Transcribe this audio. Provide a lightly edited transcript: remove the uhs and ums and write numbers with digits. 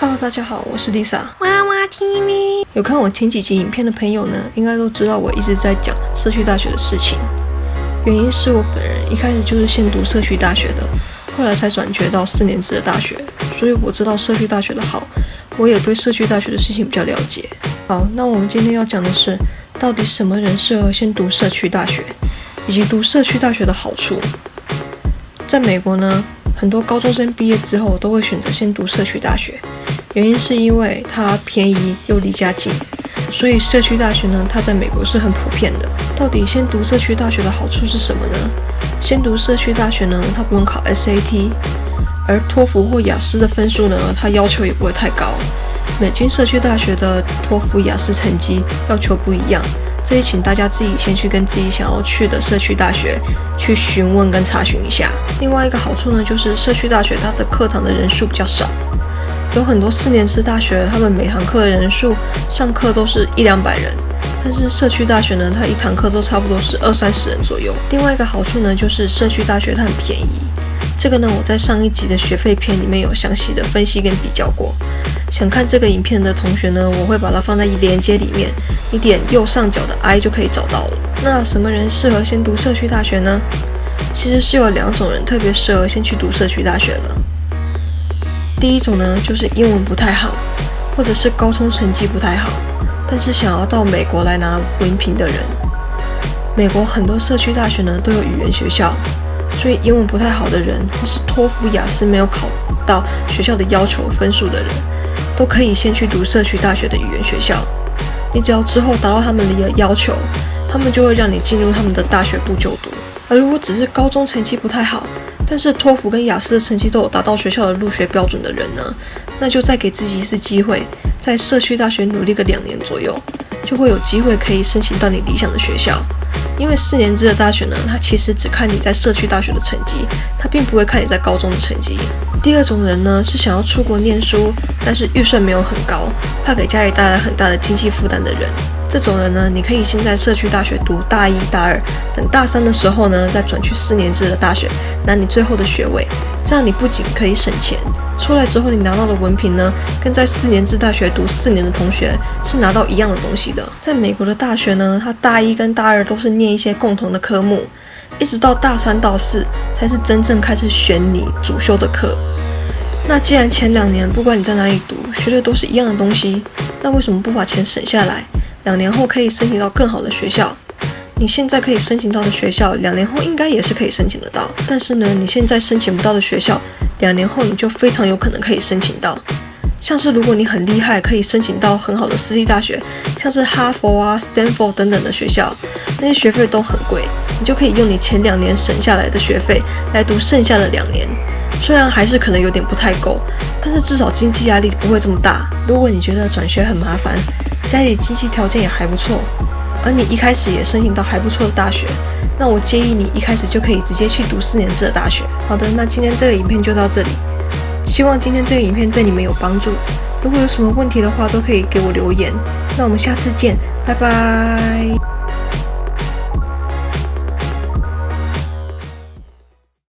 Hello， 大家好，我是 Lisa。娃娃 TV 有看我前几集影片的朋友呢，应该都知道我一直在讲社区大学的事情。原因是我本人一开始就是先读社区大学的，后来才转学到4年制的大学，所以我知道社区大学的好，我也对社区大学的事情比较了解。好，那我们今天要讲的是，到底什么人适合先读社区大学，以及读社区大学的好处。在美国呢，很多高中生毕业之后都会选择先读社区大学，原因是因为它便宜又离家近，所以社区大学呢，它在美国是很普遍的。到底先读社区大学的好处是什么呢？先读社区大学呢，它不用考 SAT， 而托福或雅思的分数呢，它要求也不会太高。美军社区大学的托福、雅思成绩要求不一样，这里请大家自己先去跟自己想要去的社区大学去询问跟查询一下。另外一个好处呢，就是社区大学它的课堂的人数比较少，有很多4年制大学，他们每堂课的人数上课都是100-200人，但是社区大学呢，它一堂课都差不多是20-30人左右。另外一个好处呢，就是社区大学它很便宜。这个呢，我在上一集的学费篇里面有详细的分析跟比较过。想看这个影片的同学呢，我会把它放在连结里面，你点右上角的 I 就可以找到了。那什么人适合先读社区大学呢？其实是有2种人特别适合先去读社区大学的。第一种呢，就是英文不太好，或者是高中成绩不太好，但是想要到美国来拿文凭的人。美国很多社区大学呢都有语言学校，所以英文不太好的人，或是托福、雅思没有考到学校的要求分数的人，都可以先去读社区大学的语言学校。你只要之后达到他们的要求，他们就会让你进入他们的大学部就读。而如果只是高中成绩不太好，但是托福跟雅思的成绩都有达到学校的入学标准的人呢，那就再给自己一次机会，在社区大学努力个2年左右，就会有机会可以申请到你理想的学校。因为4年制的大学呢，它其实只看你在社区大学的成绩，它并不会看你在高中的成绩。第二种人呢，是想要出国念书，但是预算没有很高，怕给家里带来很大的经济负担的人。这种人呢，你可以先在社区大学读大1、大2，等大3的时候呢，再转去4年制的大学，拿你最后的学位。这样你不仅可以省钱，出来之后你拿到的文凭呢，跟在4年制大学读4年的同学是拿到一样的东西的。在美国的大学呢，它大1跟大2都是念一些共同的科目，一直到大3到4才是真正开始选你主修的课。那既然前2年不管你在哪里读，学的都是一样的东西，那为什么不把钱省下来？2年后可以申请到更好的学校。你现在可以申请到的学校，2年后应该也是可以申请得到。但是呢，你现在申请不到的学校，2年后你就非常有可能可以申请到。像是如果你很厉害，可以申请到很好的私立大学，像是哈佛啊、Stanford 等等的学校，那些学费都很贵，你就可以用你前2年省下来的学费来读剩下的2年。虽然还是可能有点不太够，但是至少经济压力不会这么大。如果你觉得转学很麻烦，家里经济条件也还不错，而你一开始也申请到还不错的大学，那我建议你一开始就可以直接去读4年制的大学。好的，那今天这个影片就到这里，希望今天这个影片对你们有帮助。如果有什么问题的话，都可以给我留言。那我们下次见，拜拜。